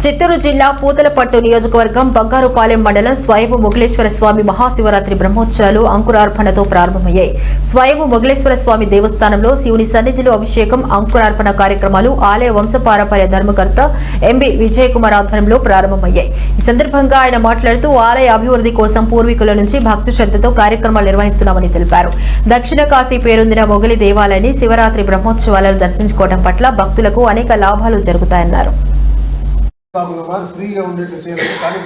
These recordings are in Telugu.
చిత్తూరు జిల్లా పూతలపట్టు నియోజకవర్గం బంగారుపాలెం మండలం స్వయంభు మొగలేశ్వర స్వామి మహాశివరాత్రి బ్రహ్మోత్సవాలు అంకురార్పణతో ప్రారంభమయ్యాయి. స్వయంభు మొగలేశ్వర స్వామి దేవస్థానంలో శివుని సన్నిధిలో అభిషేకం, అంకురార్పణ కార్యక్రమాలు ఆలయ వంశపారంపర్య ధర్మకర్త ఎంబి విజయ్ కుమార్ ఆధ్వర్యంలో ప్రారంభమయ్యాయి. ఈ సందర్భంగా ఆయన మాట్లాడుతూ ఆలయ అభివృద్ధి కోసం పూర్వీకుల నుంచి భక్తి శ్రద్ధతో కార్యక్రమాలు నిర్వహిస్తున్నామని తెలిపారు. దక్షిణ కాశీ పేరొందిన మొగలి దేవాలయాన్ని శివరాత్రి బ్రహ్మోత్సవాలను దర్శించుకోవడం పట్ల భక్తులకు అనేక లాభాలు జరుగుతాయన్నారు. ఫ్రీగా ఉండేట్లు చేయాలని, కానీ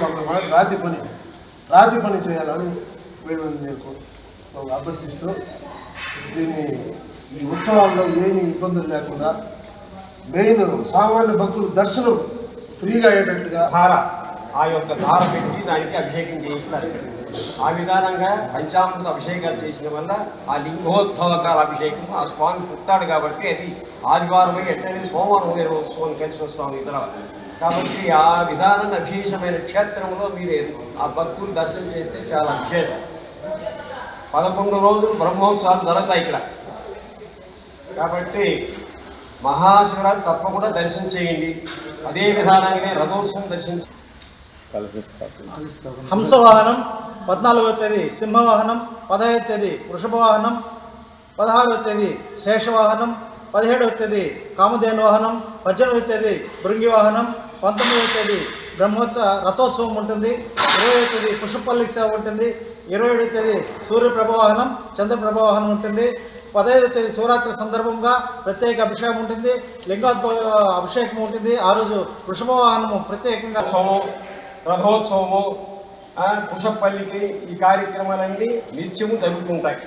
రాతి పని చేయాలని వీళ్ళని నేను అభ్యర్థిస్తూ దీన్ని ఈ ఉత్సవాల్లో ఏమీ ఇబ్బందులు లేకుండా మెయిన్ సామాన్య భక్తుల దర్శనం ఫ్రీగా అయ్యేటట్లుగా ఆ యొక్క ధార పెట్టి దానికి అభిషేకం చేయిస్తారు. ఆ విధానంగా పంచామృత అభిషేకాలు చేసిన వల్ల ఆ లింగోద్భవకాల అభిషేకం ఆ స్వామి పుట్టాడు కాబట్టి అది ఆదివారం ఎట్లయినా సోమవారం ఉత్సవం కలిసి వస్తాం ఇతర. కాబట్టి ఆ విధానంగా విశేషమైన క్షేత్రంలో మీరు ఆ భక్తులు దర్శనం చేస్తే చాలా విశేషం. 11 రోజులు బ్రహ్మోత్సవాలు జరుగుతాయి ఇక్కడ. కాబట్టి మహాశివరాత్రి తప్పకుండా దర్శనం చేయండి. అదే విధానంగానే రథోత్సవం దర్శించి హంసవాహనం 14వ తేదీ సింహవాహనం, 15వ తేదీ వృషభవాహనం, 16వ తేదీ శేషవాహనం, 17వ తేదీ కామధేను వాహనం, 18వ తేదీ భృంగి వాహనం, 19వ తేదీ రథోత్సవం ఉంటుంది, 20వ తేదీ పుష్పపల్లి సేవ ఉంటుంది, 27వ తేదీ సూర్యప్రభ వాహనం, చంద్రప్రభ వాహనం ఉంటుంది, 15వ తేదీ శివరాత్రి సందర్భంగా ప్రత్యేక అభిషేకం ఉంటుంది, లింగోద్భవ అభిషేకం ఉంటుంది. ఆ రోజు వృషభ వాహనము ప్రత్యేకంగా రథోత్సవము పుష్పపల్లికి ఈ కార్యక్రమాలన్నీ నిత్యము జరుగుతుంటాయి.